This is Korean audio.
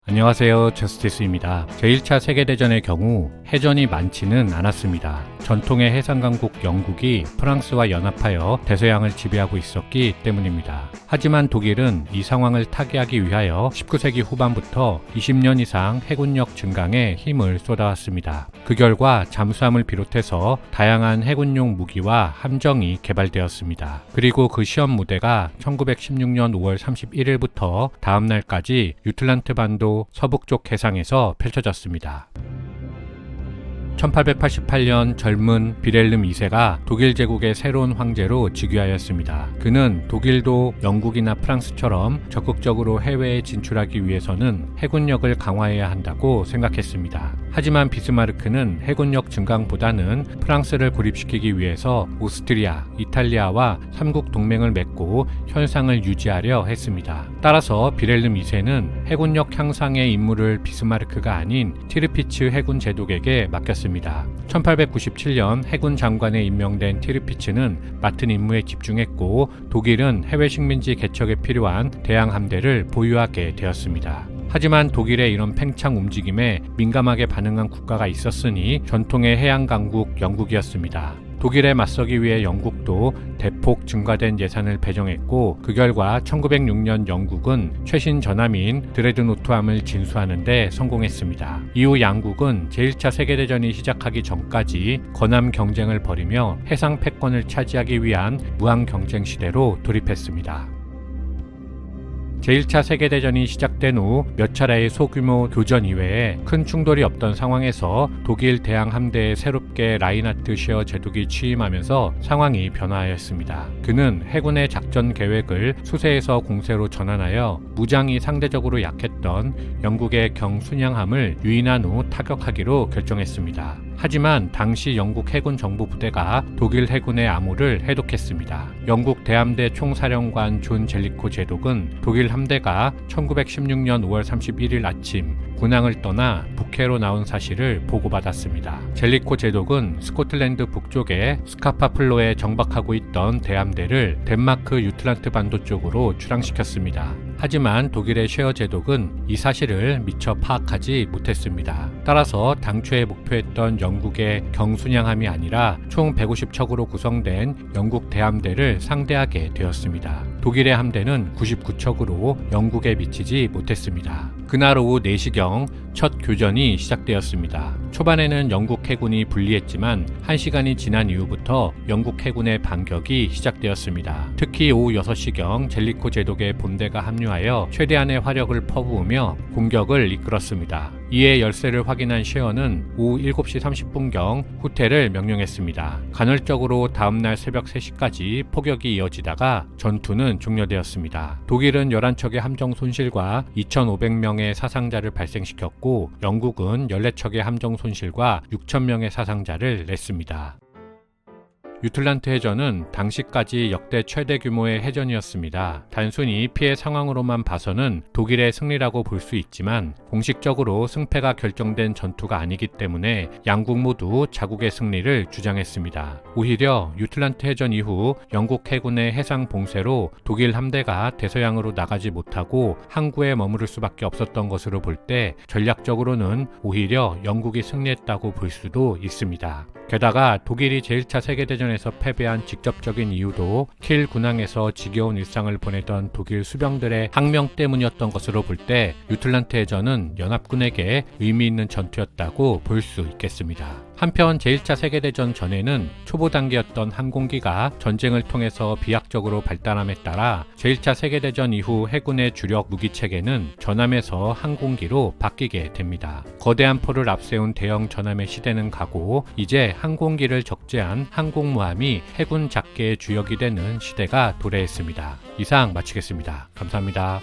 안녕하세요, 저스티스입니다. 제1차 세계대전의 경우 해전이 많지는 않았습니다. 전통의 해상강국 영국이 프랑스와 연합하여 대서양을 지배하고 있었기 때문입니다. 하지만 독일은 이 상황을 타개하기 위하여 19세기 후반부터 20년 이상 해군력 증강에 힘을 쏟아왔습니다. 그 결과 잠수함을 비롯해서 다양한 해군용 무기와 함정이 개발되었습니다. 그리고 그 시험 무대가 1916년 5월 31일부터 다음 날까지 유틀란트 반도 서북쪽 해상에서 펼쳐졌습니다. 1888년 젊은 비렐름 2세가 독일 제국의 새로운 황제로 즉위하였습니다. 그는 독일도 영국이나 프랑스처럼 적극적으로 해외에 진출하기 위해서는 해군력을 강화해야 한다고 생각했습니다. 하지만 비스마르크는 해군력 증강보다는 프랑스를 고립시키기 위해서 오스트리아, 이탈리아와 삼국 동맹을 맺고 현상을 유지하려 했습니다. 따라서 비렐름 2세는 해군력 향상의 임무를 비스마르크가 아닌 티르피츠 해군 제독에게 맡겼습니다. 1897년 해군 장관에 임명된 티르피츠는 맡은 임무에 집중했고 독일은 해외 식민지 개척에 필요한 대양 함대를 보유하게 되었습니다. 하지만 독일의 이런 팽창 움직임에 민감하게 반응한 국가가 있었으니 전통의 해양 강국 영국이었습니다. 독일에 맞서기 위해 영국도 대폭 증가된 예산을 배정했고 그 결과 1906년 영국은 최신 전함인 드레드노트함을 진수하는 데 성공했습니다. 이후 양국은 제1차 세계대전이 시작하기 전까지 건함 경쟁을 벌이며 해상 패권을 차지하기 위한 무항 경쟁 시대로 돌입했습니다. 제1차 세계대전이 시작된 후 몇 차례의 소규모 교전 이외에 큰 충돌이 없던 상황에서 독일 대양 함대에 새롭게 라인하트 쉐어 제독이 취임하면서 상황이 변화하였습니다. 그는 해군의 작전 계획을 수세에서 공세로 전환하여 무장이 상대적으로 약했던 영국의 경순양함을 유인한 후 타격하기로 결정했습니다. 하지만 당시 영국 해군 정보부대가 독일 해군의 암호를 해독했습니다. 영국 대함대 총사령관 존 젤리코 제독은 독일 함대가 1916년 5월 31일 아침 군항을 떠나 북해로 나온 사실을 보고받았습니다. 젤리코 제독은 스코틀랜드 북쪽의 스카파플로에 정박하고 있던 대함대를 덴마크 유틀란트 반도 쪽으로 출항시켰습니다. 하지만 독일의 쉐어 제독은 이 사실을 미처 파악하지 못했습니다. 따라서 당초에 목표했던 영국의 경순양함이 아니라 총 150척으로 구성된 영국 대함대를 상대하게 되었습니다. 독일의 함대는 99척으로 영국에 미치지 못했습니다. 그날 오후 4시경 첫 교전이 시작되었습니다. 초반에는 영국 해군이 불리했지만 1시간이 지난 이후부터 영국 해군의 반격이 시작되었습니다. 특히 오후 6시경 젤리코 제독의 본대가 합류하여 최대한의 화력을 퍼부으며 공격을 이끌었습니다. 이에 열세를 확인한 쉐어는 오후 7시 30분경 후퇴를 명령했습니다. 간헐적으로 다음날 새벽 3시까지 폭격이 이어지다가 전투는 종료되었습니다. 독일은 11척의 함정 손실과 2,500명의 사상자를 발생시켰고 영국은 14척의 함정 손실과 6,000명의 사상자를 냈습니다. 유틀란트 해전은 당시까지 역대 최대 규모의 해전이었습니다. 단순히 피해 상황으로만 봐서는 독일의 승리라고 볼 수 있지만 공식적으로 승패가 결정된 전투가 아니기 때문에 양국 모두 자국의 승리를 주장했습니다. 오히려 유틀란트 해전 이후 영국 해군의 해상 봉쇄로 독일 함대가 대서양으로 나가지 못하고 항구에 머무를 수밖에 없었던 것으로 볼 때 전략적으로는 오히려 영국이 승리했다고 볼 수도 있습니다. 게다가 독일이 제1차 세계대전에서 패배한 직접적인 이유도 킬 군항에서 지겨운 일상을 보내던 독일 수병들의 항명 때문이었던 것으로 볼 때 유틀란트 해전은 연합군에게 의미 있는 전투였다고 볼 수 있겠습니다. 한편 제1차 세계대전 전에는 초보 단계였던 항공기가 전쟁을 통해서 비약적으로 발달함에 따라 제1차 세계대전 이후 해군의 주력 무기체계는 전함에서 항공기로 바뀌게 됩니다. 거대한 포를 앞세운 대형 전함의 시대는 가고 이제 항공기를 적재한 항공모함이 해군 작계의 주역이 되는 시대가 도래했습니다. 이상 마치겠습니다. 감사합니다.